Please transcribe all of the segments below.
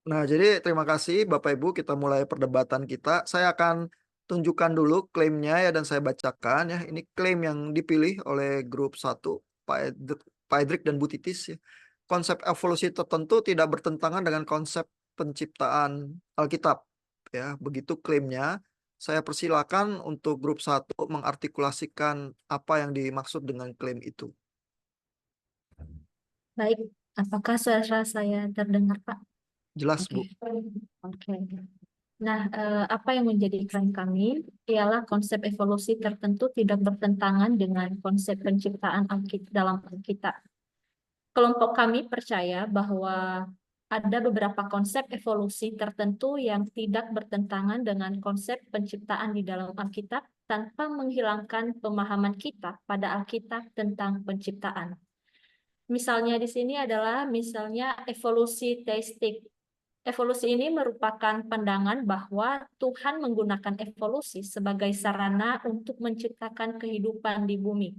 Nah, jadi terima kasih Bapak Ibu, kita mulai perdebatan kita. Saya akan tunjukkan dulu klaimnya ya dan saya bacakan ya. Ini klaim yang dipilih oleh grup 1, Pak Edric dan Bu Titis ya. Konsep evolusi tertentu tidak bertentangan dengan konsep penciptaan Alkitab ya. Begitu klaimnya. Saya persilakan untuk grup 1 mengartikulasikan apa yang dimaksud dengan klaim itu. Baik, apakah suara saya terdengar, Pak? Jelas, Oke. Bu. Oke. Nah, apa yang menjadi klaim kami ialah konsep evolusi tertentu tidak bertentangan dengan konsep penciptaan dalam Alkitab. Kelompok kami percaya bahwa ada beberapa konsep evolusi tertentu yang tidak bertentangan dengan konsep penciptaan di dalam Alkitab tanpa menghilangkan pemahaman kita pada Alkitab tentang penciptaan. Misalnya di sini adalah misalnya evolusi teistik. Evolusi ini merupakan pandangan bahwa Tuhan menggunakan evolusi sebagai sarana untuk menciptakan kehidupan di bumi.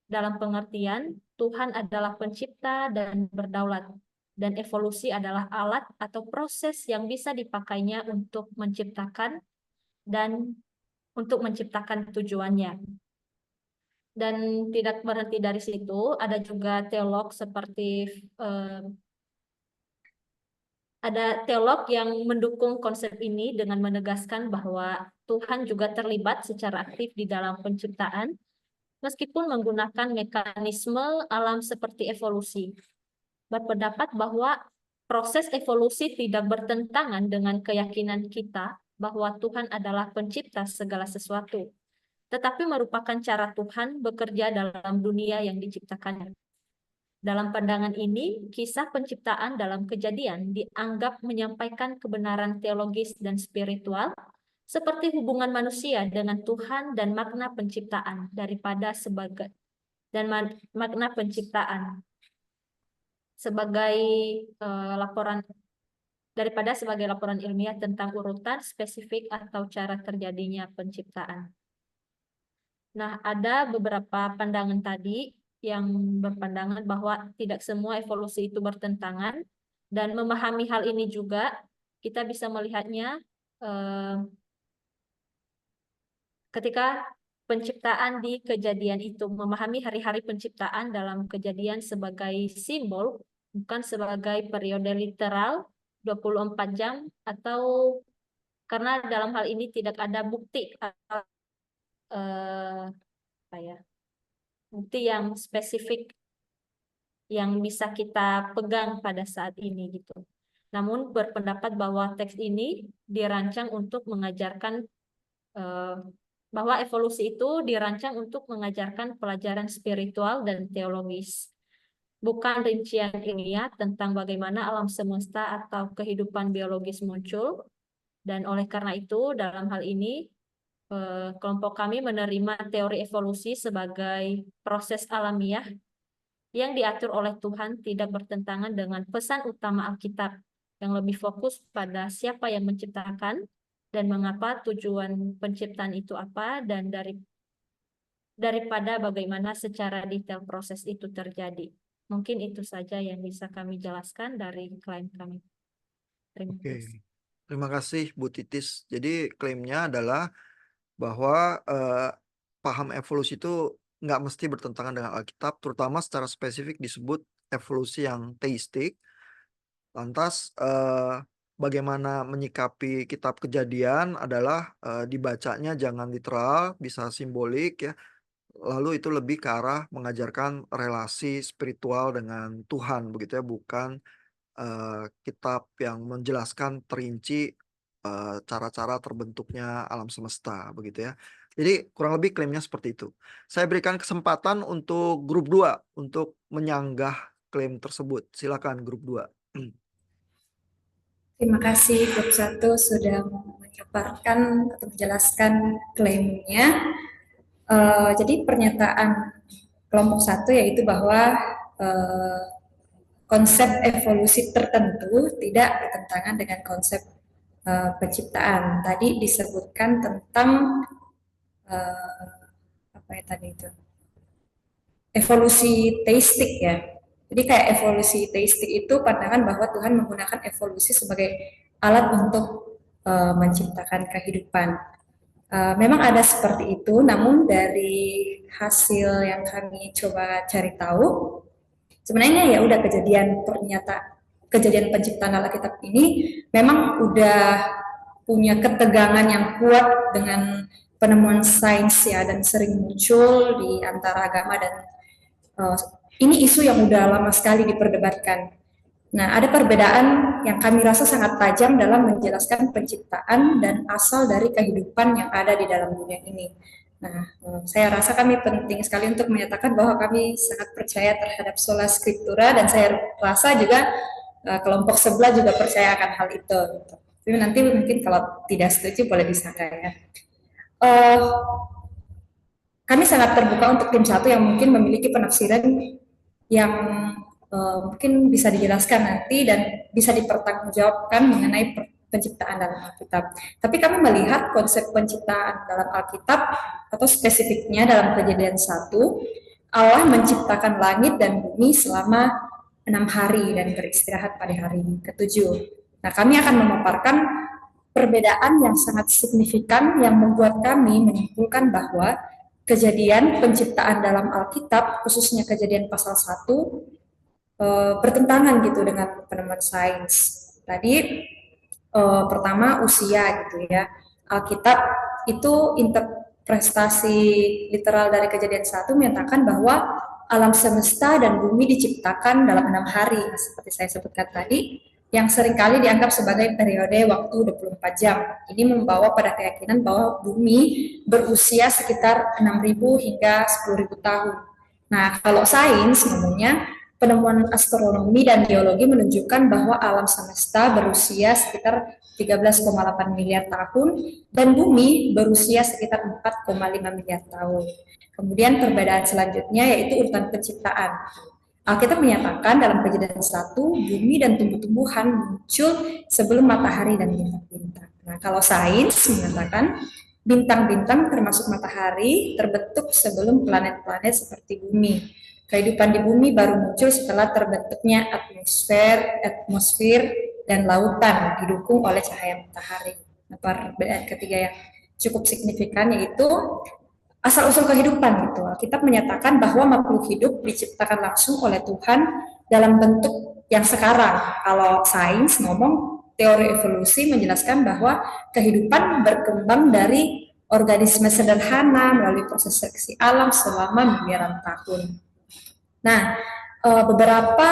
Dalam pengertian, Tuhan adalah pencipta dan berdaulat, dan evolusi adalah alat atau proses yang bisa dipakainya untuk menciptakan dan untuk menciptakan tujuannya. Dan tidak berhenti dari situ, ada juga teolog seperti ada teolog yang mendukung konsep ini dengan menegaskan bahwa Tuhan juga terlibat secara aktif di dalam penciptaan, meskipun menggunakan mekanisme alam seperti evolusi. Berpendapat bahwa proses evolusi tidak bertentangan dengan keyakinan kita bahwa Tuhan adalah pencipta segala sesuatu, tetapi merupakan cara Tuhan bekerja dalam dunia yang diciptakannya. Dalam pandangan ini, kisah penciptaan dalam Kejadian dianggap menyampaikan kebenaran teologis dan spiritual, seperti hubungan manusia dengan Tuhan dan makna penciptaan makna penciptaan sebagai laporan sebagai laporan ilmiah tentang urutan spesifik atau cara terjadinya penciptaan. Nah, ada beberapa pandangan tadi yang berpandangan bahwa tidak semua evolusi itu bertentangan, dan memahami hal ini juga kita bisa melihatnya ketika penciptaan di Kejadian itu, memahami hari-hari penciptaan dalam Kejadian sebagai simbol, bukan sebagai periode literal 24 jam, atau karena dalam hal ini tidak ada bukti apa ya, bukti yang spesifik yang bisa kita pegang pada saat ini gitu. Namun berpendapat bahwa teks ini dirancang untuk mengajarkan bahwa evolusi itu dirancang untuk mengajarkan pelajaran spiritual dan teologis, bukan rincian ilmiah tentang bagaimana alam semesta atau kehidupan biologis muncul. Dan oleh karena itu, dalam hal ini, kelompok kami menerima teori evolusi sebagai proses alamiah yang diatur oleh Tuhan, tidak bertentangan dengan pesan utama Alkitab yang lebih fokus pada siapa yang menciptakan dan mengapa tujuan penciptaan itu apa, dan daripada bagaimana secara detail proses itu terjadi. Mungkin itu saja yang bisa kami jelaskan dari klaim kami. Terima kasih. Oke. Terima kasih Bu Titis. Jadi klaimnya adalah bahwa paham evolusi itu nggak mesti bertentangan dengan Alkitab, terutama secara spesifik disebut evolusi yang teistik. Lantas bagaimana menyikapi kitab Kejadian adalah dibacanya jangan literal, bisa simbolik ya. Lalu itu lebih ke arah mengajarkan relasi spiritual dengan Tuhan begitu ya, bukan kitab yang menjelaskan terinci cara-cara terbentuknya alam semesta begitu ya. Jadi kurang lebih klaimnya seperti itu. Saya berikan kesempatan untuk grup 2 untuk menyanggah klaim tersebut. Silakan grup 2. Terima kasih grup 1 sudah memaparkan atau menjelaskan klaimnya. Jadi pernyataan kelompok 1 yaitu bahwa konsep evolusi tertentu tidak bertentangan dengan konsep penciptaan. Tadi disebutkan tentang apa ya tadi itu? Evolusi teistik ya. Jadi kayak evolusi teistik itu pandangan bahwa Tuhan menggunakan evolusi sebagai alat untuk menciptakan kehidupan. Memang ada seperti itu, namun dari hasil yang kami coba cari tahu, sebenarnya ya udah kejadian penciptaan Alkitab ini memang udah punya ketegangan yang kuat dengan penemuan sains ya, dan sering muncul di antara agama, dan ini isu yang udah lama sekali diperdebatkan. Nah, ada perbedaan yang kami rasa sangat tajam dalam menjelaskan penciptaan dan asal dari kehidupan yang ada di dalam dunia ini. Nah, saya rasa kami penting sekali untuk menyatakan bahwa kami sangat percaya terhadap sola scriptura, dan saya rasa juga kelompok sebelah juga percaya akan hal itu. Tapi nanti mungkin kalau tidak setuju boleh disangka ya. Kami sangat terbuka untuk tim satu yang mungkin memiliki penafsiran yang mungkin bisa dijelaskan nanti dan bisa dipertanggungjawabkan mengenai penciptaan dalam Alkitab. Tapi kami melihat konsep penciptaan dalam Alkitab atau spesifiknya dalam Kejadian 1, Allah menciptakan langit dan bumi selama 6 hari dan beristirahat pada hari ke-7. Nah, kami akan memaparkan perbedaan yang sangat signifikan yang membuat kami menyimpulkan bahwa kejadian penciptaan dalam Alkitab, khususnya Kejadian pasal 1, bertentangan gitu dengan penemuan sains. Tadi pertama usia gitu ya. Alkitab itu interpretasi literal dari Kejadian 1 menyatakan bahwa alam semesta dan bumi diciptakan dalam 6 hari, seperti saya sebutkan tadi, yang seringkali dianggap sebagai periode waktu 24 jam. Ini membawa pada keyakinan bahwa bumi berusia sekitar 6.000 hingga 10.000 tahun. Nah, kalau sains ngomongnya, penemuan astronomi dan geologi menunjukkan bahwa alam semesta berusia sekitar 13,8 miliar tahun dan bumi berusia sekitar 4,5 miliar tahun. Kemudian perbedaan selanjutnya yaitu urutan penciptaan. Alkitab menyatakan dalam Kejadian 1, bumi dan tumbuh-tumbuhan muncul sebelum matahari dan bintang-bintang. Nah, kalau sains mengatakan bintang-bintang termasuk matahari terbentuk sebelum planet-planet seperti bumi. Kehidupan di bumi baru muncul setelah terbentuknya atmosfer dan lautan didukung oleh cahaya matahari. Nah, perbedaan ketiga yang cukup signifikan yaitu asal-usul kehidupan gitu. Alkitab menyatakan bahwa makhluk hidup diciptakan langsung oleh Tuhan dalam bentuk yang sekarang. Kalau sains ngomong, teori evolusi menjelaskan bahwa kehidupan berkembang dari organisme sederhana melalui proses seleksi alam selama miliaran tahun. Nah, beberapa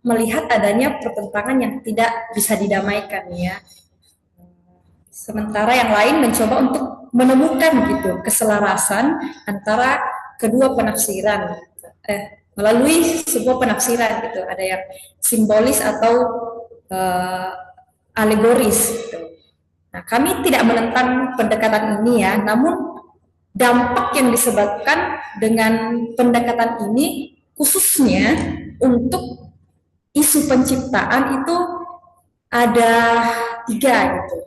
melihat adanya pertentangan yang tidak bisa didamaikan ya. Sementara yang lain mencoba untuk menemukan gitu keselarasan antara kedua penafsiran melalui sebuah penafsiran gitu, ada yang simbolis atau alegoris gitu. Nah, kami tidak menentang pendekatan ini ya, namun dampak yang disebabkan dengan pendekatan ini khususnya untuk isu penciptaan itu ada 3 gitu.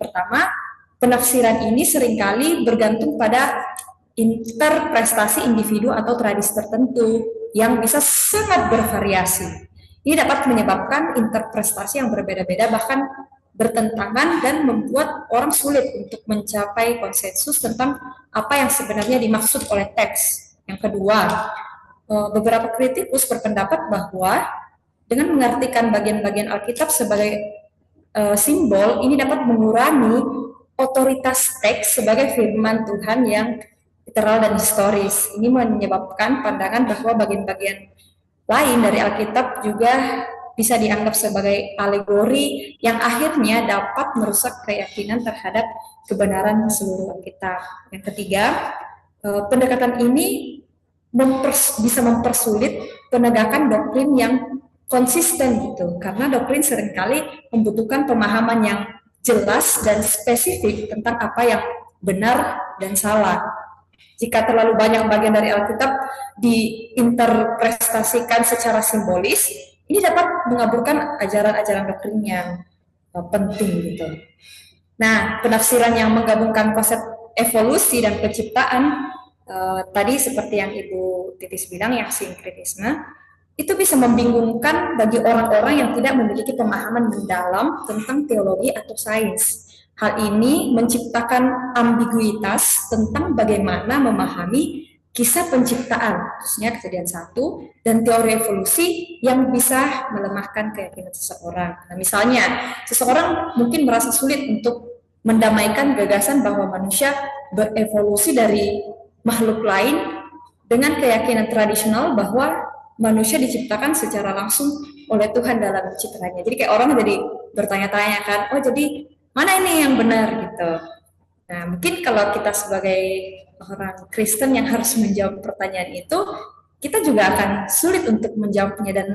Pertama, penafsiran ini seringkali bergantung pada interpretasi individu atau tradisi tertentu yang bisa sangat bervariasi. Ini dapat menyebabkan interpretasi yang berbeda-beda, bahkan bertentangan, dan membuat orang sulit untuk mencapai konsensus tentang apa yang sebenarnya dimaksud oleh teks. Yang kedua, beberapa kritikus berpendapat bahwa dengan mengartikan bagian-bagian Alkitab sebagai simbol, ini dapat mengurangi otoritas teks sebagai firman Tuhan yang literal dan historis. Ini menyebabkan pandangan bahwa bagian-bagian lain dari Alkitab juga bisa dianggap sebagai alegori yang akhirnya dapat merusak keyakinan terhadap kebenaran seluruh Alkitab. Yang ketiga, pendekatan ini bisa mempersulit penegakan doktrin yang konsisten gitu, karena doktrin seringkali membutuhkan pemahaman yang jelas dan spesifik tentang apa yang benar dan salah. Jika terlalu banyak bagian dari Alkitab diinterpretasikan secara simbolis, ini dapat mengaburkan ajaran-ajaran doktrin yang penting gitu. Nah, penafsiran yang menggabungkan konsep evolusi dan penciptaan tadi seperti yang Ibu Titis bilang, yang sinkretisme, itu bisa membingungkan bagi orang-orang yang tidak memiliki pemahaman mendalam tentang teologi atau sains. Hal ini menciptakan ambiguitas tentang bagaimana memahami kisah penciptaan, khususnya kejadian satu, dan teori evolusi yang bisa melemahkan keyakinan seseorang. Nah, misalnya, seseorang mungkin merasa sulit untuk mendamaikan gagasan bahwa manusia berevolusi dari makhluk lain dengan keyakinan tradisional bahwa manusia diciptakan secara langsung oleh Tuhan dalam citranya. Jadi kayak orang jadi bertanya-tanya kan, oh jadi mana ini yang benar gitu. Nah mungkin kalau kita sebagai orang Kristen yang harus menjawab pertanyaan itu, kita juga akan sulit untuk menjawabnya dan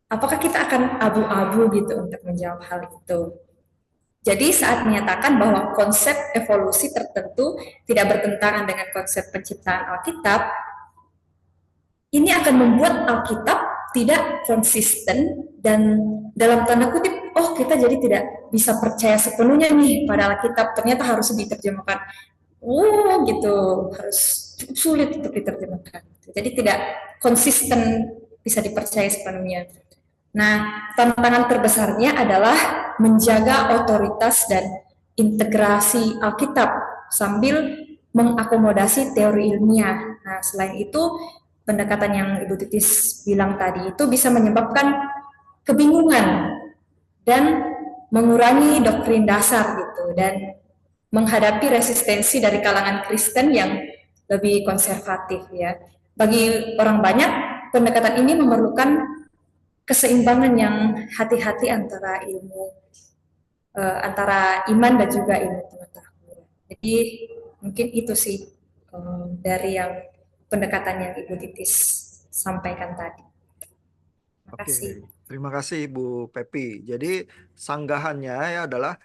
apakah kita akan abu-abu gitu untuk menjawab hal itu. Jadi saat menyatakan bahwa konsep evolusi tertentu tidak bertentangan dengan konsep penciptaan Alkitab, ini akan membuat Alkitab tidak konsisten dan dalam tanda kutip, oh kita jadi tidak bisa percaya sepenuhnya nih pada Alkitab, ternyata harus diterjemahkan. Oh gitu, harus cukup sulit untuk diterjemahkan. Jadi tidak konsisten bisa dipercaya sepenuhnya. Nah, tantangan terbesarnya adalah menjaga otoritas dan integrasi Alkitab sambil mengakomodasi teori ilmiah. Nah, selain itu, pendekatan yang Ibu Titis bilang tadi itu bisa menyebabkan kebingungan dan mengurangi doktrin dasar gitu dan menghadapi resistensi dari kalangan Kristen yang lebih konservatif ya. Bagi orang banyak, pendekatan ini memerlukan keseimbangan yang hati-hati antara antara iman dan juga ilmu pengetahuan. Jadi mungkin itu sih dari yang pendekatan yang Ibu Titis sampaikan tadi. Terima Oke, kasih. terima kasih Bu Pepi. Jadi sanggahannya ya adalah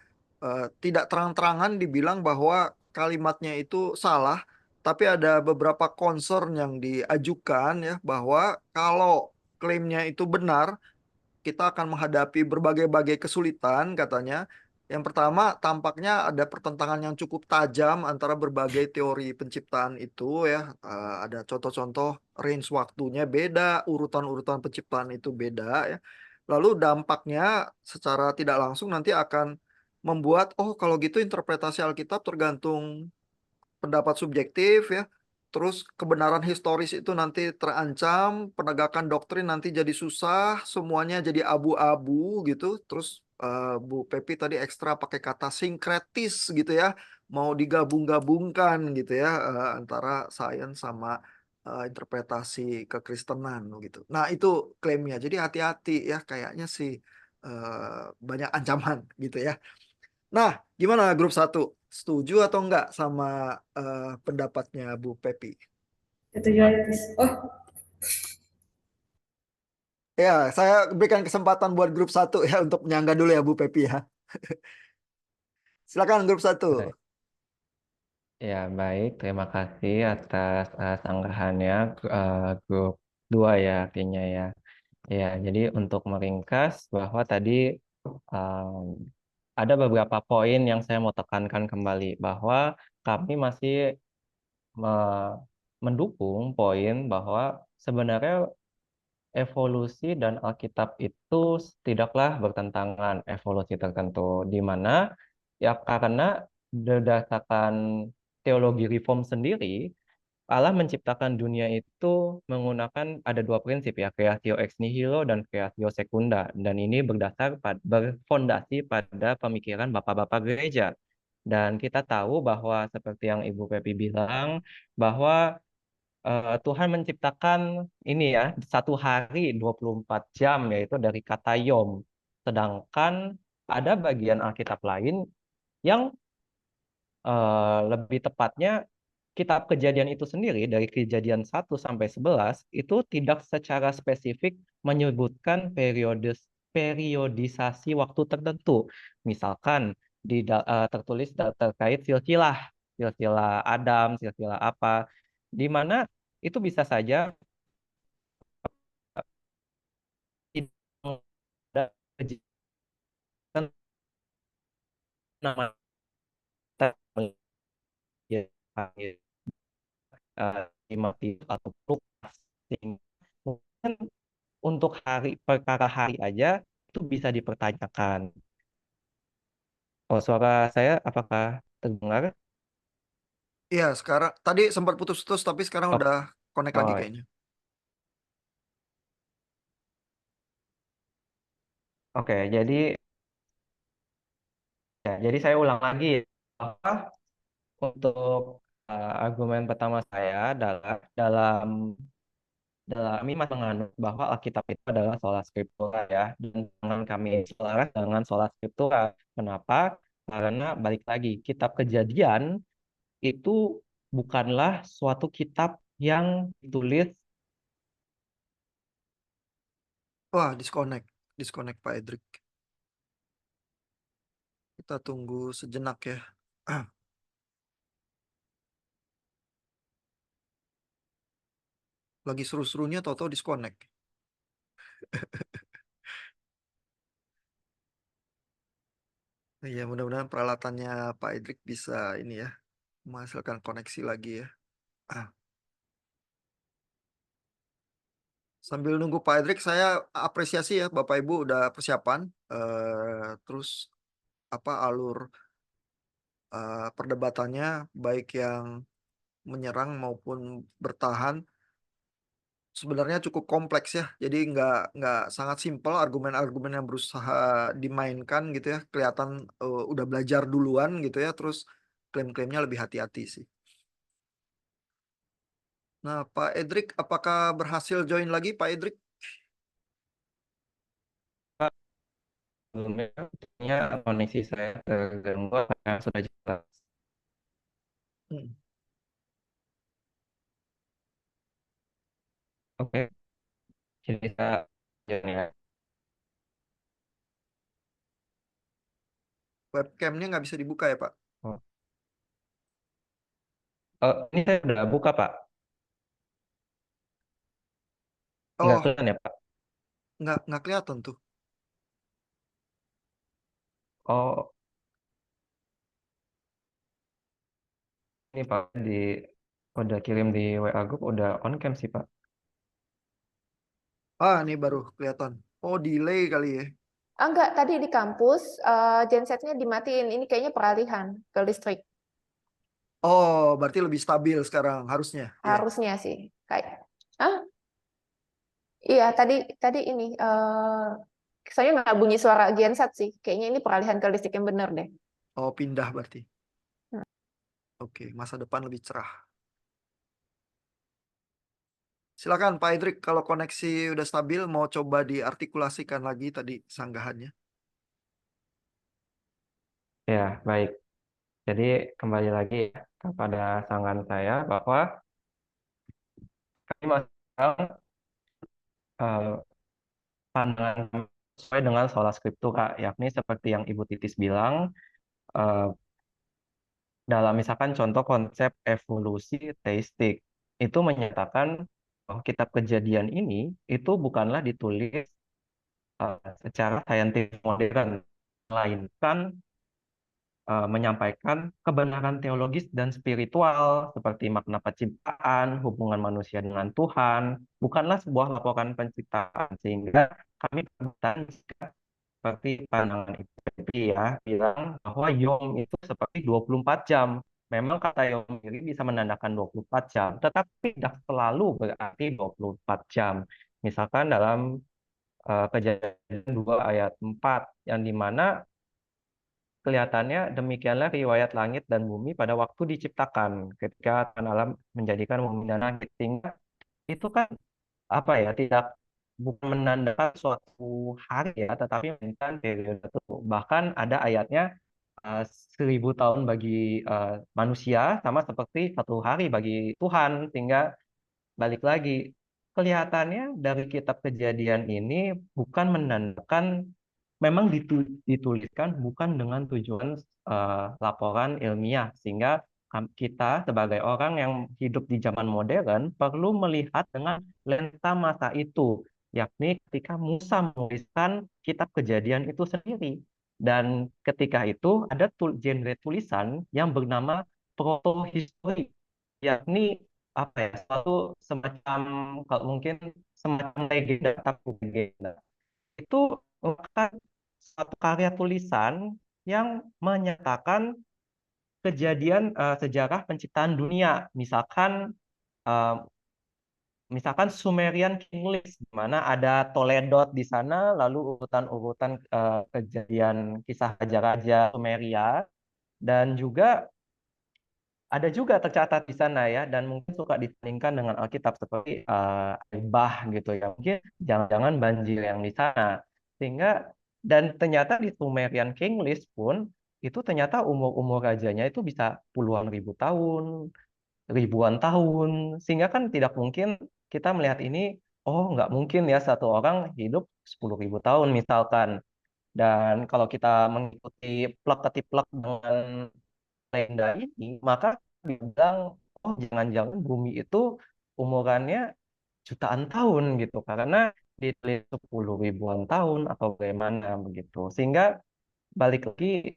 tidak terang-terangan dibilang bahwa kalimatnya itu salah, tapi ada beberapa concern yang diajukan ya bahwa kalau klaimnya itu benar, kita akan menghadapi berbagai-bagai kesulitan katanya. Yang pertama, tampaknya ada pertentangan yang cukup tajam antara berbagai teori penciptaan itu ya. Ada contoh-contoh range waktunya beda, urutan-urutan penciptaan itu beda ya. Lalu dampaknya secara tidak langsung nanti akan membuat, oh kalau gitu interpretasi Alkitab tergantung pendapat subjektif ya. Terus kebenaran historis itu nanti terancam, penegakan doktrin nanti jadi susah, semuanya jadi abu-abu gitu. Terus Bu Pepi tadi ekstra pakai kata sinkretis gitu ya, mau digabung-gabungkan gitu ya antara sains sama interpretasi kekristenan gitu. Nah itu klaimnya. Jadi hati-hati ya, kayaknya sih banyak ancaman gitu ya. Nah, gimana grup satu? Setuju atau enggak sama pendapatnya Bu Pepi? Itu juga. Oh, Ya, saya berikan kesempatan buat grup satu ya untuk menyangga dulu ya Bu Pepi ya. Silakan grup satu. Baik. Ya, baik. Terima kasih atas sanggahannya grup 2 ya artinya ya. Ya, jadi untuk meringkas bahwa tadi um, ada beberapa poin yang saya mau tekankan kembali bahwa kami masih me- mendukung poin bahwa sebenarnya evolusi dan Alkitab itu tidaklah bertentangan evolusi tertentu, di mana ya karena berdasarkan teologi reform sendiri, Allah menciptakan dunia itu menggunakan ada dua prinsip ya, creatio ex nihilo dan creatio secunda, dan ini berfondasi pada pemikiran bapak-bapak gereja. Dan kita tahu bahwa seperti yang Ibu Pepi bilang, bahwa Tuhan menciptakan ini ya, satu hari 24 jam, yaitu dari kata yom. Sedangkan ada bagian Alkitab lain yang lebih tepatnya kitab Kejadian itu sendiri dari Kejadian 1 sampai 11 itu tidak secara spesifik menyebutkan periodisasi waktu tertentu. Misalkan tertulis terkait silsilah Adam, silsilah apa, di mana itu bisa saja tidak ada kejadian nama Timothy atau Lukas. Mungkin untuk perkara hari aja itu bisa dipertanyakan. Oh, suara saya apakah terdengar? Iya, sekarang tadi sempat putus-putus tapi sekarang Oh, udah connect lagi oh, kayaknya. oke. Jadi saya ulang lagi apa untuk argumen pertama saya adalah dalam iman menganut bahwa Alkitab itu adalah sola scriptura ya, dan dengan kami selaras dengan sola scriptura. Kenapa? Karena balik lagi, kitab Kejadian itu bukanlah suatu kitab yang ditulis. Wah, disconnect Pak Edric. Kita tunggu sejenak ya. Lagi seru-serunya tahu-tahu disconnect. Iya, mudah-mudahan peralatannya Pak Edric bisa ini ya, menghasilkan koneksi lagi ya. Sambil nunggu Pak Edric, saya apresiasi ya Bapak Ibu udah persiapan. Terus apa alur perdebatannya, baik yang menyerang maupun bertahan, sebenarnya cukup kompleks ya. Jadi nggak sangat simpel argumen-argumen yang berusaha dimainkan gitu ya. Kelihatan udah belajar duluan gitu ya. Terus klaim-klaimnya lebih hati-hati sih. Nah, Pak Edric, apakah berhasil join lagi Pak Edric? Sebelumnya koneksi saya terganggu karena sudah jelas. Hmm. Oke, jadi saya jadi ya. Webcamnya nggak bisa dibuka ya Pak? Oh. Ini saya udah buka, Pak. Nggak Oh, kelihatan ya, Pak? nggak kelihatan tuh. Oh, ini Pak udah kirim di WA Group, udah on cam sih, Pak. Ah, ini baru kelihatan. Oh, delay kali ya. Enggak, tadi di kampus gensetnya dimatiin. Ini kayaknya peralihan ke listrik. Oh, berarti lebih stabil sekarang harusnya. Ya. Harusnya sih. Kayak, ah, iya tadi tadi ini saya nggak bunyi suara genset sih. Kayaknya ini peralihan ke listrik yang benar deh. Oh, pindah berarti. Hmm. Oke, masa depan lebih cerah. Silakan Pak Idrik, kalau koneksi udah stabil, mau coba diartikulasikan lagi tadi sanggahannya. Ya, baik. Jadi kembali lagi ya kepada sanggahan saya bahwa kami masih eh, pandangan sesuai dengan sola scriptura, yakni seperti yang Ibu Titis bilang, eh, dalam misalkan contoh konsep evolusi teistik, itu menyatakan bahwa kitab Kejadian ini itu bukanlah ditulis secara saintifik modern, melainkan menyampaikan kebenaran teologis dan spiritual seperti makna penciptaan, hubungan manusia dengan Tuhan, bukanlah sebuah laporan penciptaan, sehingga kami bertanya seperti pandangan IPP ya, bilang bahwa Yom itu seperti 24 jam. Memang kata Yom sendiri bisa menandakan 24 jam, tetapi tidak selalu berarti 24 jam. Misalkan dalam Kejadian 2 ayat 4, yang dimana kelihatannya demikianlah riwayat langit dan bumi pada waktu diciptakan, ketika Tuhan alam menjadikan bumi dan langit. Sehingga itu kan apa ya, tidak bukan menandakan suatu hari ya, tetapi melainkan periode itu. Bahkan ada ayatnya 1.000 tahun bagi manusia sama seperti satu hari bagi Tuhan. Sehingga balik lagi, kelihatannya dari kitab Kejadian ini bukan menandakan, memang dituliskan bukan dengan tujuan laporan ilmiah, sehingga kita sebagai orang yang hidup di zaman modern perlu melihat dengan lensa masa itu, yakni ketika Musa menuliskan kitab Kejadian itu sendiri. Dan ketika itu ada genre tulisan yang bernama protohistorik, yakni apa ya, suatu semacam, kalau mungkin semacam legenda tapi legenda. Itu merupakan suatu karya tulisan yang menyatakan kejadian sejarah penciptaan dunia. Eh, Misalkan Sumerian King List, di mana ada Toledot di sana, lalu urutan-urutan kejadian kisah raja-raja Sumeria, dan juga ada juga tercatat di sana ya, dan mungkin suka ditandingkan dengan Alkitab seperti Bah gitu ya, mungkin jangan-jangan banjir yang di sana, sehingga dan ternyata di Sumerian King List pun itu ternyata umur-umur rajanya itu bisa puluhan ribu tahun, ribuan tahun, sehingga kan tidak mungkin kita melihat ini, oh nggak mungkin ya satu orang hidup 10.000 tahun misalkan. Dan kalau kita mengikuti plek-ketiplek dengan legenda ini, maka bilang, oh jangan-jangan bumi itu umurannya jutaan tahun gitu, karena ditulis 10 ribuan tahun atau bagaimana begitu. Sehingga balik lagi,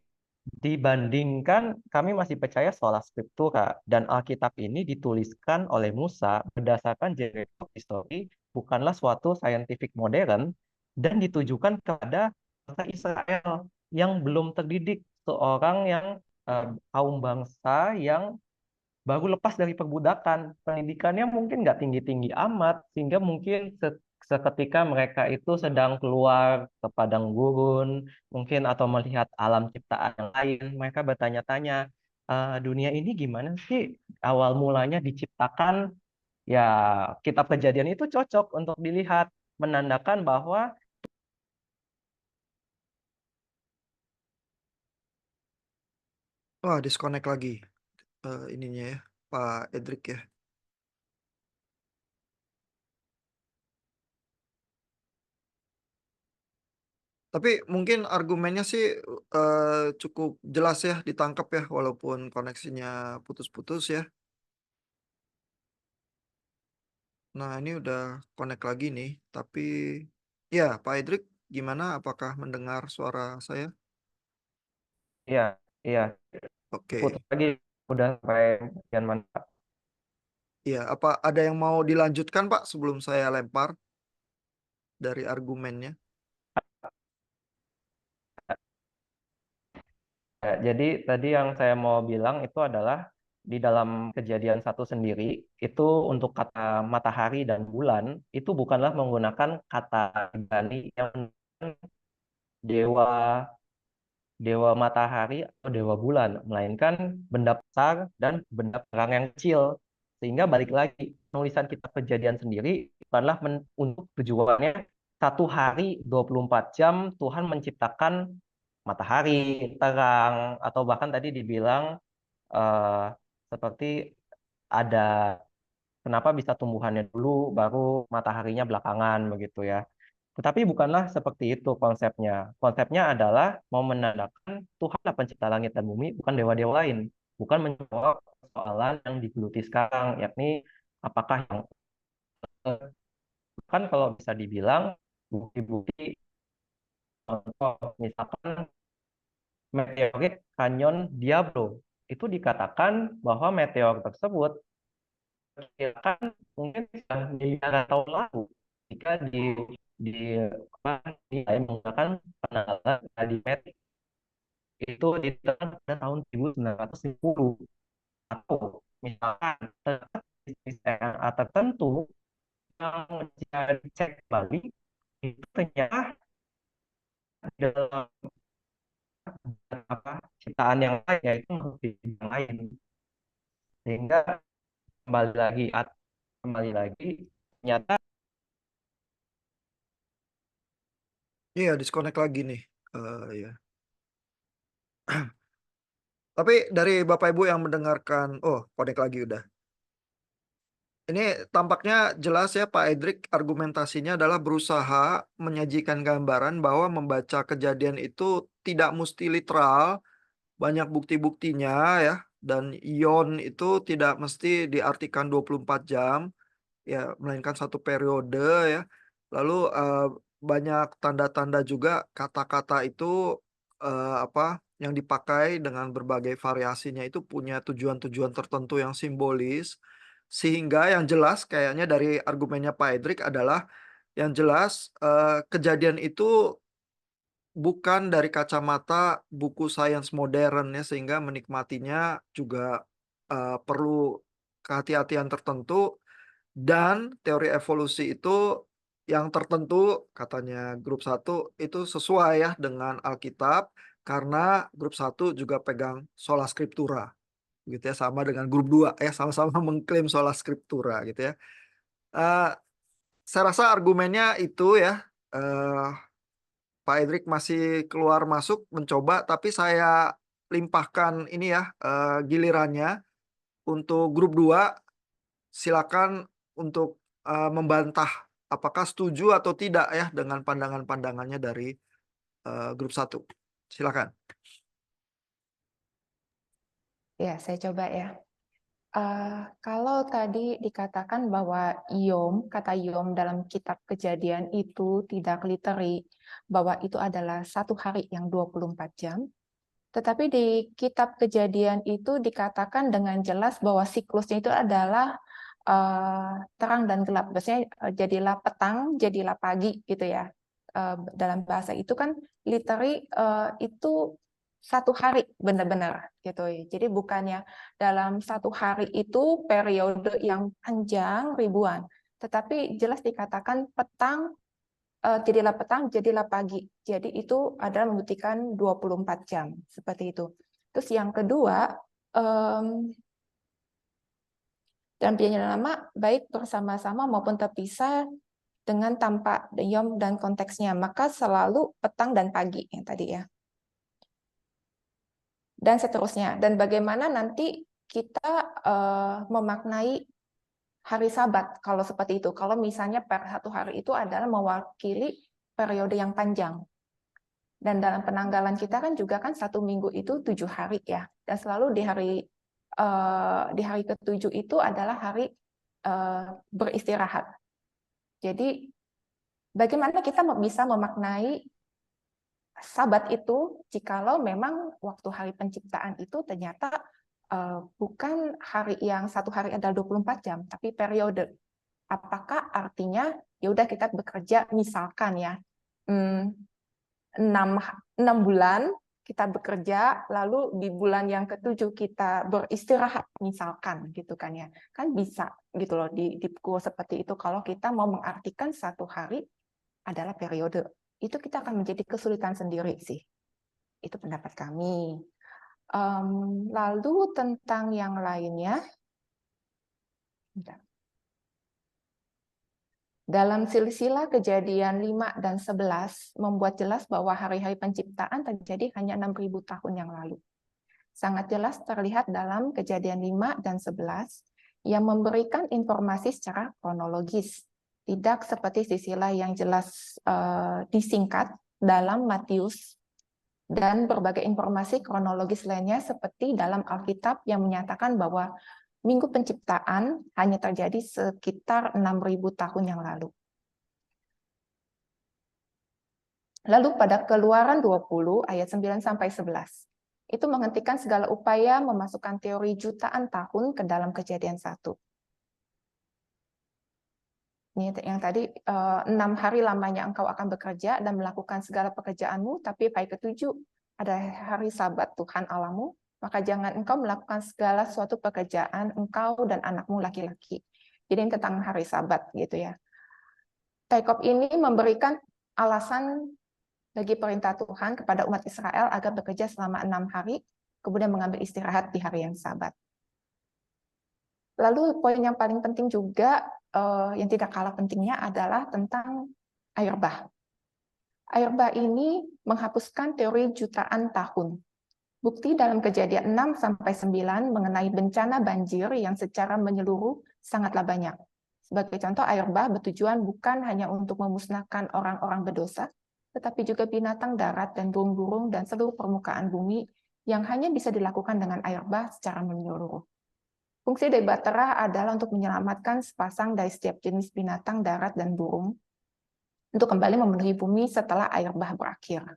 dibandingkan kami masih percaya sola scriptura dan Alkitab ini dituliskan oleh Musa berdasarkan genealogi histori, bukanlah suatu scientific modern, dan ditujukan kepada bangsa Israel yang belum terdidik, seorang yang kaum bangsa yang baru lepas dari perbudakan, pendidikannya mungkin nggak tinggi-tinggi amat, sehingga mungkin seketika mereka itu sedang keluar ke padang gurun, mungkin atau melihat alam ciptaan yang lain, mereka bertanya-tanya, dunia ini gimana sih awal mulanya diciptakan? Ya, kitab Kejadian itu cocok untuk dilihat, menandakan bahwa Wah, disconnect lagi ininya ya, Pak Edric ya. Tapi mungkin argumennya sih cukup jelas ya, ditangkap ya, walaupun koneksinya putus-putus ya. Nah, ini udah connect lagi nih, tapi ya Pak Edric gimana? Apakah mendengar suara saya? iya, iya, Oke. putus lagi, udah sampai bagian mana? Ya, apa ada yang mau dilanjutkan Pak sebelum saya lempar dari argumennya? Ya, jadi tadi yang saya mau bilang itu adalah di dalam Kejadian 1 sendiri itu untuk kata matahari dan bulan itu bukanlah menggunakan kata Ibrani yang dewa dewa matahari atau dewa bulan, melainkan benda besar dan benda terang yang kecil. Sehingga balik lagi, penulisan kitab Kejadian sendiri bukanlah untuk tujuannya satu hari 24 jam Tuhan menciptakan matahari terang, atau bahkan tadi dibilang eh, seperti ada kenapa bisa tumbuhannya dulu baru mataharinya belakangan begitu ya. Tetapi bukanlah seperti itu konsepnya. Konsepnya adalah mau menandakan Tuhanlah pencipta langit dan bumi, bukan dewa-dewa lain. Bukan menjawab persoalan yang digeluti sekarang, yakni apakah yang kan kalau bisa dibilang bukti-bukti, contoh misalkan meteorit Canyon Diablo, itu dikatakan bahwa meteor tersebut diperkirakan mungkin sudah miliaran tahun lalu jika di apa, dinilai menggunakan penanggalan radiometrik itu ditemukan pada tahun 1950, atau misalkan terdapat bisnis RNA tertentu yang jika dicek kembali itu ternyata dalam apa ciptaan yang lain, yaitu makhluk hidup yang lain, sehingga kembali lagi ternyata Iya, disconnect lagi nih. Ya. Tapi dari Bapak Ibu yang mendengarkan, oh, connect lagi udah. Ini tampaknya jelas ya Pak Edric, argumentasinya adalah berusaha menyajikan gambaran bahwa membaca Kejadian itu tidak mesti literal, banyak bukti-buktinya ya, dan ion itu tidak mesti diartikan 24 jam, ya, melainkan satu periode ya. Lalu banyak tanda-tanda juga, kata-kata itu apa yang dipakai dengan berbagai variasinya itu punya tujuan-tujuan tertentu yang simbolis. Sehingga yang jelas kayaknya dari argumennya Pak Edric adalah yang jelas kejadian itu bukan dari kacamata buku sains modern ya, sehingga menikmatinya juga perlu kehati-hatian tertentu, dan teori evolusi itu yang tertentu katanya grup 1 itu sesuai ya dengan Alkitab, karena grup 1 juga pegang sola scriptura gitu ya, sama dengan grup 2 ya, sama-sama mengklaim sola scriptura gitu ya. Eee, saya rasa argumennya itu ya, Pak Edric masih keluar masuk mencoba, tapi saya limpahkan ini ya, gilirannya untuk grup 2, silakan untuk membantah apakah setuju atau tidak ya dengan pandangan-pandangannya dari grup 1. Silakan. Ya, saya coba ya. Kalau tadi dikatakan bahwa kata Yom dalam kitab Kejadian itu tidak literally, bahwa itu adalah satu hari yang 24 jam, tetapi di kitab Kejadian itu dikatakan dengan jelas bahwa siklusnya itu adalah terang dan gelap. Biasanya jadilah petang, jadilah pagi gitu ya. Dalam bahasa itu kan literally itu satu hari benar-benar gitu. Jadi bukannya dalam satu hari itu periode yang panjang ribuan, tetapi jelas dikatakan petang, jadilah petang, jadilah pagi. Jadi itu adalah membuktikan 24 jam seperti itu. Terus yang kedua, dalam perjanjian lama baik bersama-sama maupun terpisah dengan tanpa yom dan konteksnya, maka selalu petang dan pagi yang tadi ya. Dan seterusnya. Dan bagaimana nanti kita memaknai hari Sabat kalau seperti itu. Kalau misalnya per satu hari itu adalah mewakili periode yang panjang. Dan dalam penanggalan kita kan juga kan 1 minggu itu 7 hari ya. Dan selalu di hari ke-7 itu adalah hari beristirahat. Jadi bagaimana kita bisa memaknai Sabat itu jikalau memang waktu hari penciptaan itu ternyata bukan hari yang satu hari adalah 24 jam, tapi periode. Apakah artinya ya udah kita bekerja misalkan ya 6 bulan kita bekerja, lalu di bulan yang ke-7 kita beristirahat misalkan gitu kan ya. Kan bisa gitu loh di buku seperti itu kalau kita mau mengartikan satu hari adalah periode. Itu kita akan menjadi kesulitan sendiri sih. Itu pendapat kami. Lalu tentang yang lainnya, dalam silsilah Kejadian 5 dan 11 membuat jelas bahwa hari-hari penciptaan terjadi hanya 6.000 tahun yang lalu. Sangat jelas terlihat dalam Kejadian 5 dan 11 yang memberikan informasi secara kronologis. Tidak seperti silsilah yang jelas disingkat dalam Matius dan berbagai informasi kronologis lainnya seperti dalam Alkitab yang menyatakan bahwa Minggu Penciptaan hanya terjadi sekitar 6.000 tahun yang lalu. Lalu pada Keluaran 20 ayat 9-11, itu menghentikan segala upaya memasukkan teori jutaan tahun ke dalam Kejadian 1. Ini yang tadi 6 hari lamanya engkau akan bekerja dan melakukan segala pekerjaanmu, tapi hari ke-7 ada hari Sabat Tuhan Allahmu, maka jangan engkau melakukan segala suatu pekerjaan engkau dan anakmu laki-laki. Jadi ini tentang hari Sabat gitu ya. Taikop ini memberikan alasan bagi perintah Tuhan kepada umat Israel agar bekerja selama 6 hari, kemudian mengambil istirahat di hari yang Sabat. Lalu poin yang paling penting juga yang tidak kalah pentingnya adalah tentang air bah. Air bah ini menghapuskan teori jutaan tahun. Bukti dalam Kejadian 6-9 mengenai bencana banjir yang secara menyeluruh sangatlah banyak. Sebagai contoh, air bah bertujuan bukan hanya untuk memusnahkan orang-orang berdosa, tetapi juga binatang darat dan burung-burung dan seluruh permukaan bumi yang hanya bisa dilakukan dengan air bah secara menyeluruh. Fungsi dari Bahtera adalah untuk menyelamatkan sepasang dari setiap jenis binatang darat dan burung untuk kembali memenuhi bumi setelah air bah berakhir.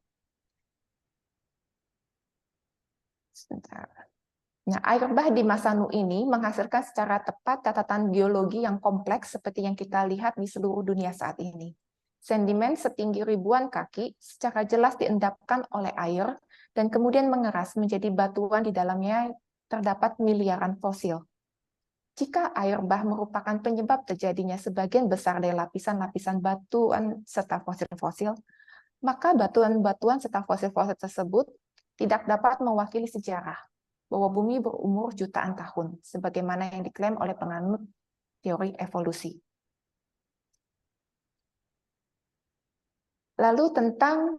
Sebentar. Nah, air bah di Masanu ini menghasilkan secara tepat catatan geologi yang kompleks seperti yang kita lihat di seluruh dunia saat ini. Sedimen setinggi ribuan kaki secara jelas diendapkan oleh air dan kemudian mengeras menjadi batuan di dalamnya terdapat miliaran fosil. Jika air bah merupakan penyebab terjadinya sebagian besar dari lapisan-lapisan batuan serta fosil-fosil, maka batuan-batuan serta fosil-fosil tersebut tidak dapat mewakili sejarah bahwa bumi berumur jutaan tahun, sebagaimana yang diklaim oleh penganut teori evolusi. Lalu tentang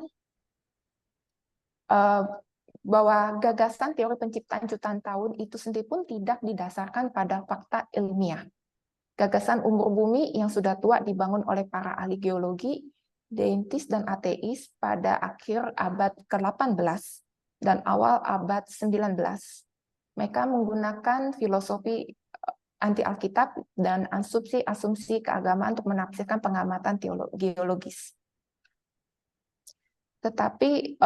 bahwa gagasan teori penciptaan jutaan tahun itu sendiri pun tidak didasarkan pada fakta ilmiah. Gagasan umur bumi yang sudah tua dibangun oleh para ahli geologi, deistis dan ateis pada akhir abad ke-18 dan awal abad 19. Mereka menggunakan filosofi anti Alkitab dan asumsi keagamaan untuk menafsirkan pengamatan geologis. Tetapi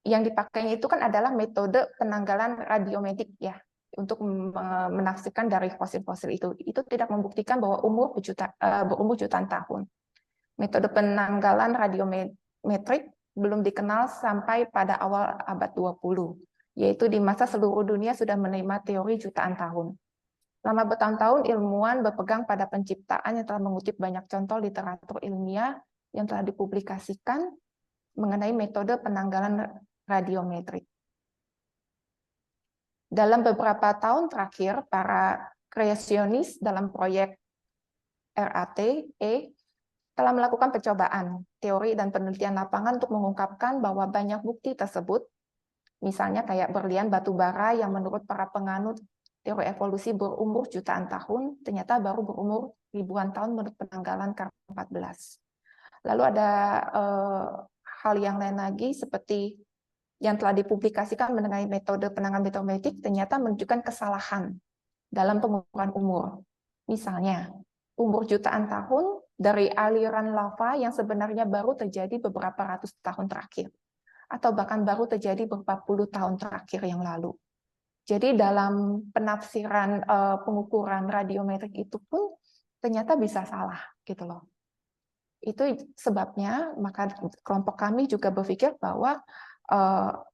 yang dipakainya itu kan adalah metode penanggalan radiometrik ya, untuk menafsirkan dari fosil-fosil itu. Itu tidak membuktikan bahwa berumur jutaan tahun. Metode penanggalan radiometrik belum dikenal sampai pada awal abad 20, yaitu di masa seluruh dunia sudah menerima teori jutaan tahun. Selama bertahun-tahun, ilmuwan berpegang pada penciptaan yang telah mengutip banyak contoh literatur ilmiah yang telah dipublikasikan mengenai metode penanggalan radiometrik. Dalam beberapa tahun terakhir, para kreasionis dalam proyek RATE telah melakukan percobaan teori dan penelitian lapangan untuk mengungkapkan bahwa banyak bukti tersebut, misalnya kayak berlian batu bara yang menurut para penganut teori evolusi berumur jutaan tahun, ternyata baru berumur ribuan tahun menurut penanggalan K14. Lalu ada hal yang lain lagi seperti yang telah dipublikasikan mengenai metode penanggalan radiometrik ternyata menunjukkan kesalahan dalam pengukuran umur. Misalnya, umur jutaan tahun dari aliran lava yang sebenarnya baru terjadi beberapa ratus tahun terakhir, atau bahkan baru terjadi beberapa puluh tahun terakhir yang lalu. Jadi dalam penafsiran pengukuran radiometrik itu pun ternyata bisa salah gitu loh. Itu sebabnya maka kelompok kami juga berpikir bahwa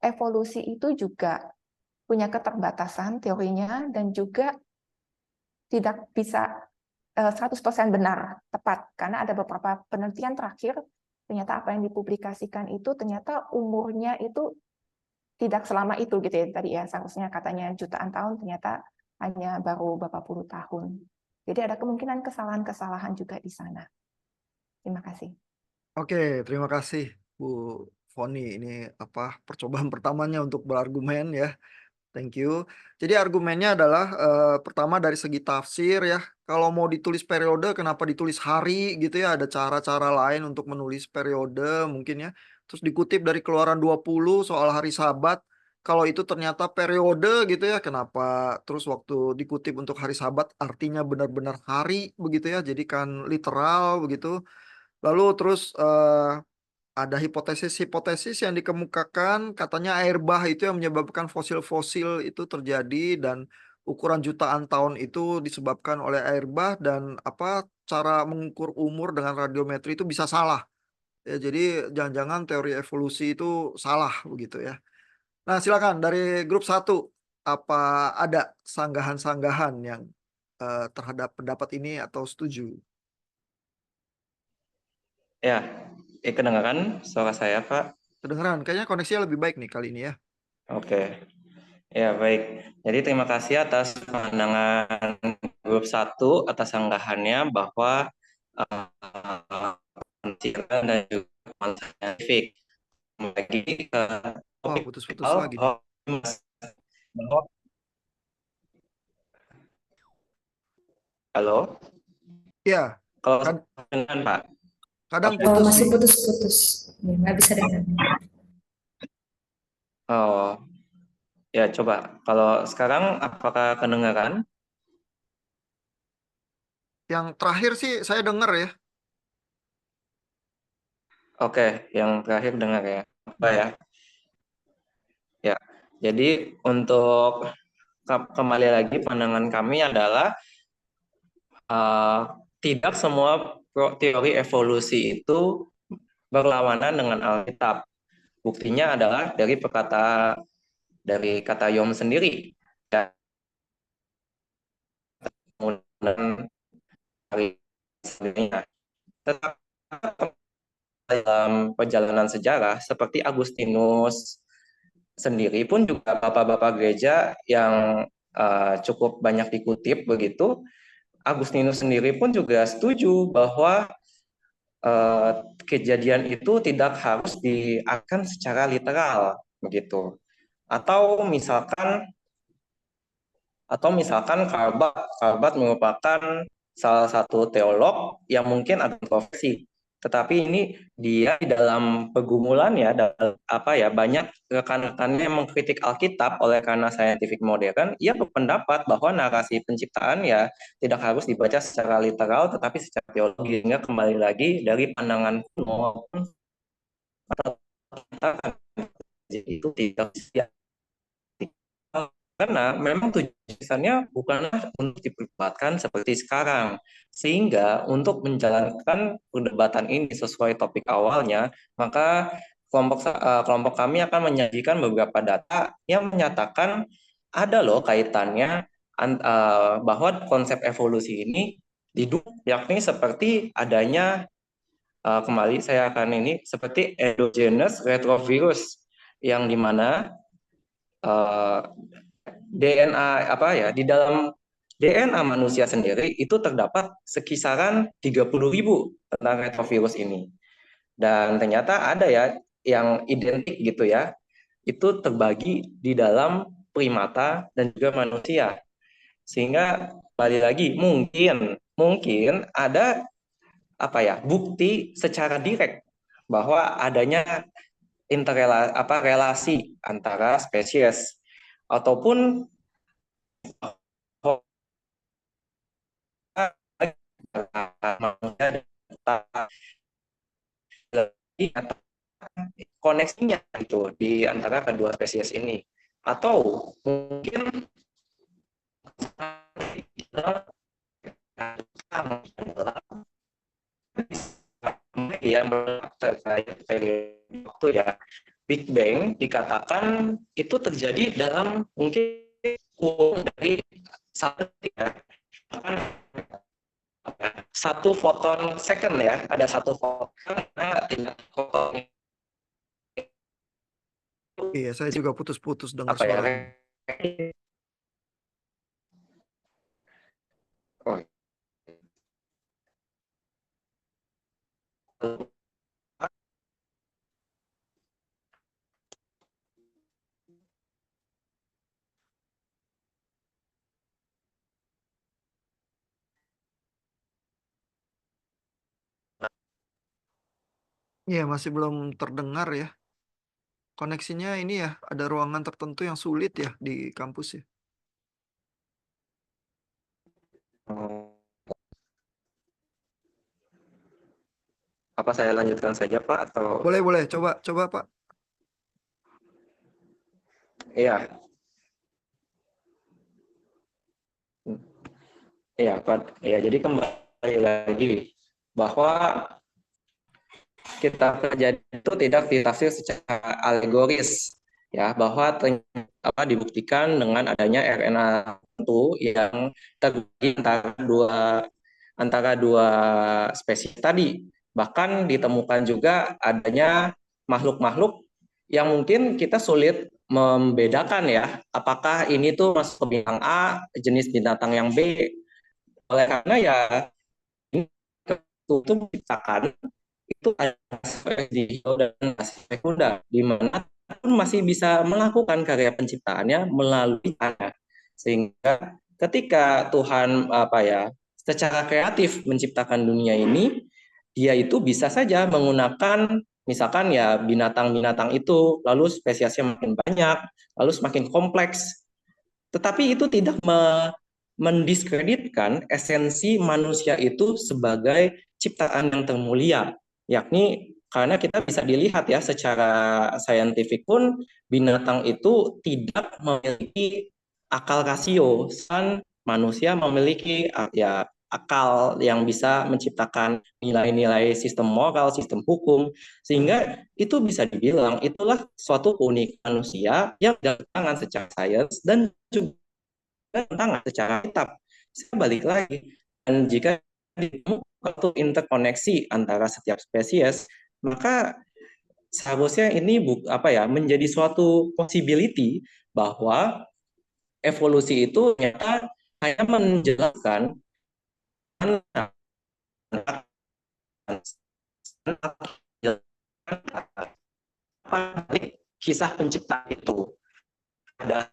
evolusi itu juga punya keterbatasan teorinya dan juga tidak bisa 100% benar, tepat. Karena ada beberapa penelitian terakhir, ternyata apa yang dipublikasikan itu ternyata umurnya itu tidak selama itu gitu ya. Tadi ya seharusnya katanya jutaan tahun, ternyata hanya baru beberapa puluh tahun. Jadi ada kemungkinan kesalahan-kesalahan juga di sana. Terima kasih. Oke, terima kasih Bu Foni. Ini percobaan pertamanya untuk berargumen ya. Thank you. Jadi argumennya adalah pertama dari segi tafsir ya. Kalau mau ditulis periode, kenapa ditulis hari gitu ya? Ada cara-cara lain untuk menulis periode mungkin ya. Terus dikutip dari Keluaran 20 soal hari Sabat. Kalau itu ternyata periode gitu ya, kenapa terus waktu dikutip untuk hari Sabat artinya benar-benar hari begitu ya? Jadi kan literal begitu. Lalu terus ada hipotesis-hipotesis yang dikemukakan, katanya air bah itu yang menyebabkan fosil-fosil itu terjadi dan ukuran jutaan tahun itu disebabkan oleh air bah dan cara mengukur umur dengan radiometri itu bisa salah. Ya, jadi jangan-jangan teori evolusi itu salah begitu ya. Nah, silakan dari grup 1 apa ada sanggahan-sanggahan yang terhadap pendapat ini atau setuju? Ya, kedengaran suara saya, Pak? Kedengeran, kayaknya koneksinya lebih baik nih kali ini ya. Oke. Ya, baik. Jadi terima kasih atas pandangan grup 1 atas sanggahannya bahwa penelitian dan juga saintifik. Lagi ke Wah, topik putus-putus lagi nih. bahwa halo, Ya, kalau kad- dengan Pak. kadang Oke. putus Masih sih. putus-putus. Ya, nggak bisa dengar. Oh, ya coba. Kalau sekarang apakah kedengaran? Yang terakhir sih saya dengar ya. Oke, yang terakhir dengar ya. Apa ya? Ya, jadi untuk kembali lagi pandangan kami adalah tidak semua teori evolusi itu berlawanan dengan Alkitab. Buktinya adalah dari kata Yom sendiri. Dan kemudian dari sendirinya. Tetapi dalam perjalanan sejarah seperti Agustinus sendiri pun juga bapak-bapak gereja yang cukup banyak dikutip begitu, Agustinus sendiri pun juga setuju bahwa kejadian itu tidak harus diartikan secara literal begitu. Atau misalkan Karbat merupakan salah satu teolog yang mungkin ada kontroversi. Tetapi ini dia di dalam pergumulan ya, banyak rekan-rekannya yang mengkritik Alkitab oleh karena saintifik modern, ia berpendapat bahwa narasi penciptaan ya tidak harus dibaca secara literal, tetapi secara teologi. Sehingga kembali lagi dari pandangan kuno, itu tidak karena memang tujuannya bukanlah untuk diperdebatkan seperti sekarang. Sehingga untuk menjalankan perdebatan ini sesuai topik awalnya, maka kelompok kami akan menyajikan beberapa data yang menyatakan ada loh kaitannya bahwa konsep evolusi ini didukung, yakni seperti adanya kembali saya akan ini seperti endogenous retrovirus yang dimana DNA di dalam DNA manusia sendiri itu terdapat sekisaran 30.000 tentang retrovirus ini. Dan ternyata ada ya yang identik gitu ya. Itu terbagi di dalam primata dan juga manusia. Sehingga kembali lagi mungkin ada bukti secara direct bahwa adanya relasi antara spesies ataupun koneksinya itu di antara kedua spesies ini, atau mungkin ya waktu ya Big Bang dikatakan itu terjadi dalam mungkin kurun dari satu foton second ya, ada satu foton foton Iya, saya juga putus-putus dengar apa ya suaranya. oh. Iya, masih belum terdengar ya. Koneksinya ini ya, ada ruangan tertentu yang sulit ya di kampus ya. Apa saya lanjutkan saja Pak atau Boleh, coba Pak. Iya. Iya, Pak. Ya, jadi kembali lagi bahwa kita kejadian itu tidak ditafsir secara alegoris, ya, bahwa dibuktikan dengan adanya RNA tertentu yang terbagi antara dua spesies tadi. Bahkan ditemukan juga adanya makhluk-makhluk yang mungkin kita sulit membedakan ya, apakah ini tuh masuk ke bintang A, jenis binatang yang B. Oleh karena ya itu menciptakan itu ada aspek dan aspek sekunder, di mana pun masih bisa melakukan karya penciptaannya melalui tanah. Sehingga ketika Tuhan secara kreatif menciptakan dunia ini, dia itu bisa saja menggunakan misalkan ya binatang-binatang itu, lalu spesiesnya makin banyak, lalu semakin kompleks. Tetapi itu tidak mendiskreditkan esensi manusia itu sebagai ciptaan yang termulia, yakni Karena kita bisa dilihat ya secara saintifik pun binatang itu tidak memiliki akal rasio, sedangkan manusia memiliki ya akal yang bisa menciptakan nilai-nilai sistem moral, sistem hukum, sehingga itu bisa dibilang itulah suatu keunikan manusia yang bertentangan secara sains dan juga bertentangan secara kitab. Saya balik lagi, dan jika ditemukan tuh interkoneksi antara setiap spesies, maka seharusnya ini menjadi suatu possibility bahwa evolusi itu ternyata hanya menjelaskan kisah pencipta itu. Ada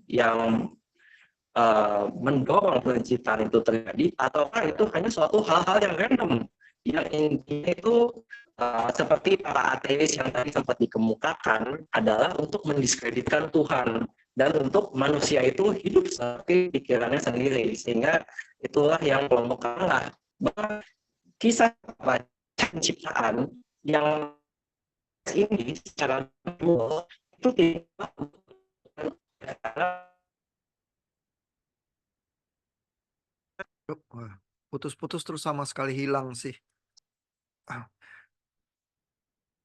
yang mendorong penciptaan itu terjadi, ataukah itu hanya suatu hal-hal yang random yang intinya itu seperti para ateis yang tadi sempat dikemukakan adalah untuk mendiskreditkan Tuhan dan untuk manusia itu hidup seperti pikirannya sendiri, sehingga itulah yang kelompokkanlah bahwa kisah penciptaan yang ini secara itu tidak Wah, putus-putus terus sama sekali hilang sih.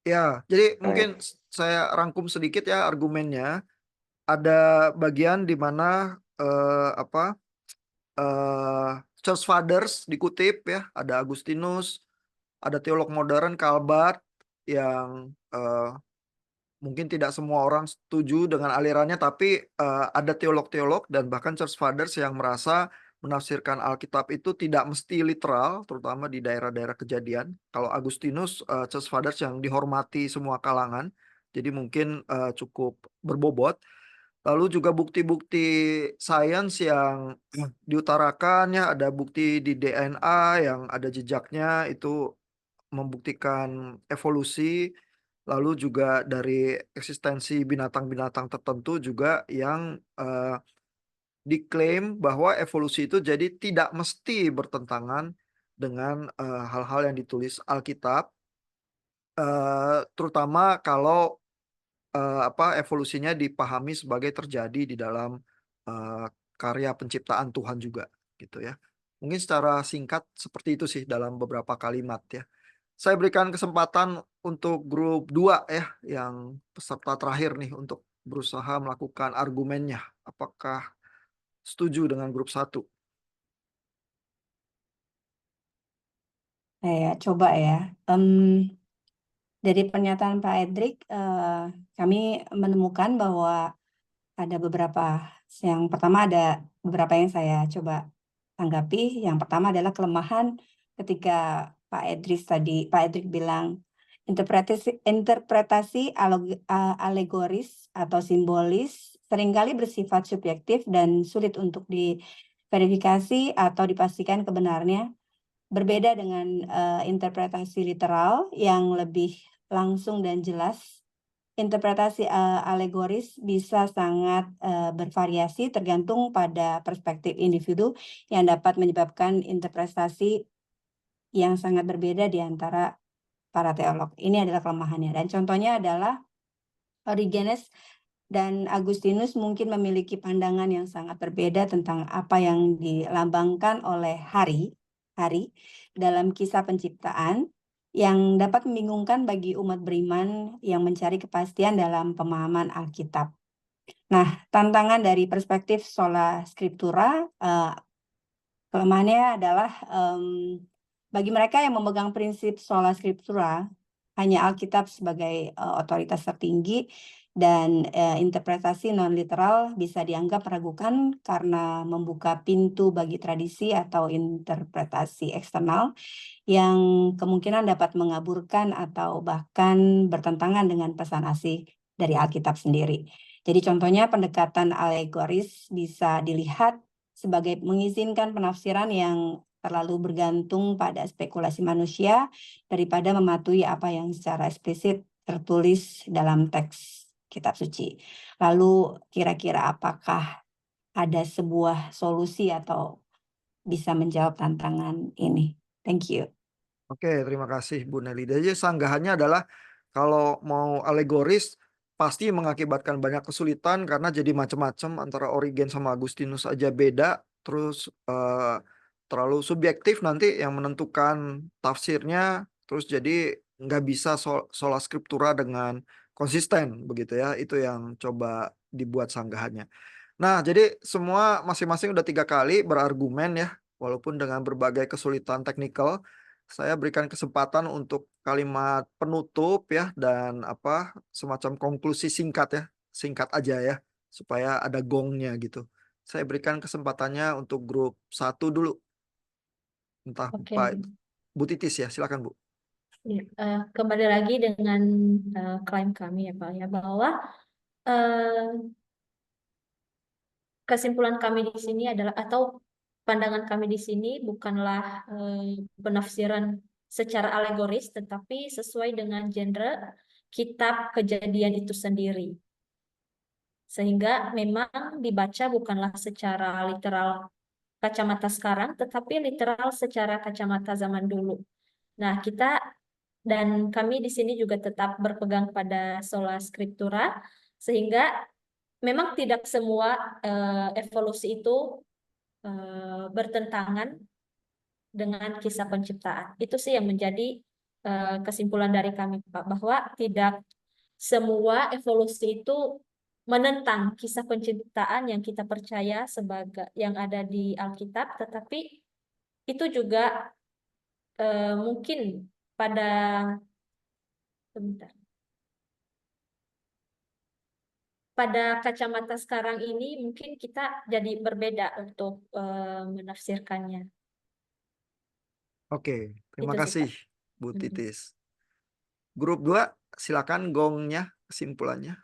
Ya, jadi mungkin saya rangkum sedikit ya argumennya. Ada bagian di mana Church Fathers dikutip ya, ada Agustinus, ada teolog modern Karl Barth yang mungkin tidak semua orang setuju dengan alirannya, tapi ada teolog-teolog dan bahkan Church Fathers yang merasa menafsirkan Alkitab itu tidak mesti literal, terutama di daerah-daerah kejadian. Kalau Agustinus, Church Fathers yang dihormati semua kalangan, jadi mungkin cukup berbobot. Lalu juga bukti-bukti sains yang diutarakan ya, ada bukti di DNA yang ada jejaknya itu membuktikan evolusi. Lalu juga dari eksistensi binatang-binatang tertentu juga yang diklaim bahwa evolusi itu jadi tidak mesti bertentangan dengan hal-hal yang ditulis Alkitab, terutama kalau evolusinya dipahami sebagai terjadi di dalam karya penciptaan Tuhan juga gitu ya. Mungkin secara singkat seperti itu sih dalam beberapa kalimat ya. Saya berikan kesempatan untuk grup 2 ya, yang peserta terakhir nih untuk berusaha melakukan argumennya. Apakah setuju dengan grup 1? Saya coba ya. Dari pernyataan Pak Edric, kami menemukan bahwa ada beberapa. Yang pertama ada beberapa yang saya coba tanggapi. Yang pertama adalah kelemahan ketika Pak Edric bilang interpretasi alegoris atau simbolis seringkali bersifat subjektif dan sulit untuk diverifikasi atau dipastikan kebenarnya. Berbeda dengan interpretasi literal yang lebih langsung dan jelas. Interpretasi alegoris bisa sangat bervariasi tergantung pada perspektif individu yang dapat menyebabkan interpretasi yang sangat berbeda di antara para teolog. Ini adalah kelemahannya. Dan contohnya adalah Origenes dan Agustinus mungkin memiliki pandangan yang sangat berbeda tentang apa yang dilambangkan oleh hari dalam kisah penciptaan, yang dapat membingungkan bagi umat beriman yang mencari kepastian dalam pemahaman Alkitab. Nah, tantangan dari perspektif sola scriptura, kelemahannya adalah bagi mereka yang memegang prinsip sola scriptura, hanya Alkitab sebagai otoritas tertinggi, dan interpretasi non-literal bisa dianggap meragukan karena membuka pintu bagi tradisi atau interpretasi eksternal yang kemungkinan dapat mengaburkan atau bahkan bertentangan dengan pesan asli dari Alkitab sendiri. Jadi contohnya pendekatan alegoris bisa dilihat sebagai mengizinkan penafsiran yang terlalu bergantung pada spekulasi manusia daripada mematuhi apa yang secara eksplisit tertulis dalam teks kitab suci. Lalu kira-kira apakah ada sebuah solusi atau bisa menjawab tantangan ini? Thank you. Oke, terima kasih Bu Nelly. Jadi sanggahannya adalah kalau mau alegoris pasti mengakibatkan banyak kesulitan karena jadi macam-macam antara Origen sama Agustinus aja beda, terus terlalu subjektif nanti yang menentukan tafsirnya, terus jadi nggak bisa sola scriptura dengan konsisten begitu ya. Itu yang coba dibuat sanggahannya. Nah, jadi semua masing-masing udah 3 kali berargumen ya, walaupun dengan berbagai kesulitan teknikal. Saya berikan kesempatan untuk kalimat penutup ya dan apa semacam konklusi singkat ya, singkat aja ya, supaya ada gongnya gitu. Saya berikan kesempatannya untuk grup 1 dulu. Entah Oke. Pak Bu Titis ya, silakan Bu. Ya, kembali lagi dengan klaim kami ya Pak ya, bahwa kesimpulan kami di sini adalah, atau pandangan kami di sini bukanlah penafsiran secara alegoris, tetapi sesuai dengan genre kitab Kejadian itu sendiri. Sehingga memang dibaca bukanlah secara literal kacamata sekarang, tetapi literal secara kacamata zaman dulu. Nah, kita dan kami di sini juga tetap berpegang pada sola scriptura, sehingga memang tidak semua evolusi itu bertentangan dengan kisah penciptaan. Itu sih yang menjadi kesimpulan dari kami, Pak, bahwa tidak semua evolusi itu menentang kisah penciptaan yang kita percaya sebagai yang ada di Alkitab, tetapi itu juga mungkin pada kacamata sekarang ini mungkin kita jadi berbeda untuk menafsirkannya. Oke, terima Itu sih, kasih Pak. Bu Titis. Grup 2, silakan gongnya, kesimpulannya.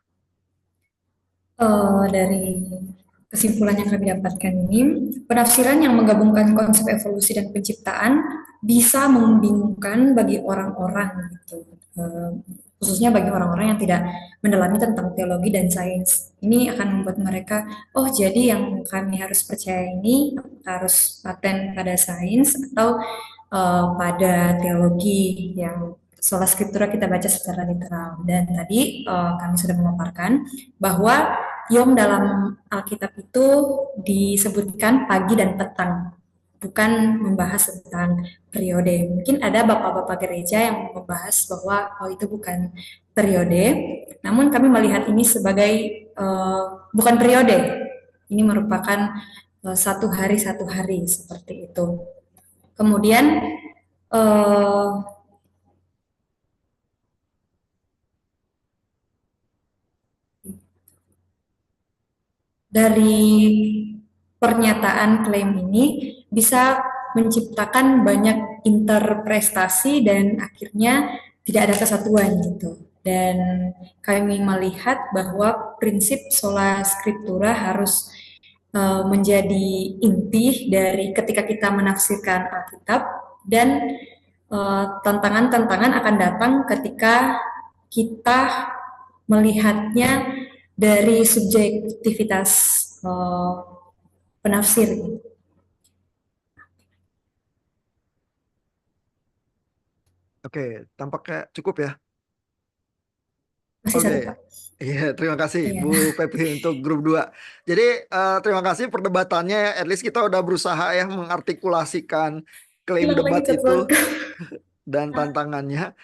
Dari kesimpulan yang kami dapatkan ini, penafsiran yang menggabungkan konsep evolusi dan penciptaan bisa membingungkan bagi orang-orang gitu. Khususnya bagi orang-orang yang tidak mendalami tentang teologi dan sains. Ini akan membuat mereka, oh jadi yang kami harus percaya ini harus paten pada sains atau pada teologi yang sola scriptura kita baca secara literal. Dan tadi kami sudah memaparkan bahwa Yom dalam Alkitab itu disebutkan pagi dan petang, bukan membahas tentang periode. Mungkin ada bapak-bapak gereja yang membahas bahwa itu bukan periode, namun kami melihat ini sebagai bukan periode. Ini merupakan satu hari seperti itu. Kemudian dari pernyataan klaim ini bisa menciptakan banyak interpretasi dan akhirnya tidak ada kesatuan gitu. Dan kami melihat bahwa prinsip sola scriptura harus menjadi inti dari ketika kita menafsirkan Alkitab, dan tantangan-tantangan akan datang ketika kita melihatnya dari subjektivitas penafsir. Oke, tampaknya cukup ya. Masih satu, Oke, Pak. iya terima kasih Iya. Bu Pepi untuk grup 2. Jadi terima kasih perdebatannya ya. At least kita udah berusaha ya mengartikulasikan klaim Hilang lagi debat itu jadwalku. dan tantangannya.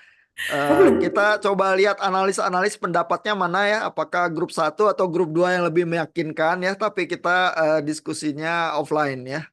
Belum. Kita coba lihat analis-analis pendapatnya mana ya. Apakah grup 1 atau grup 2 yang lebih meyakinkan ya. Tapi kita diskusinya offline ya.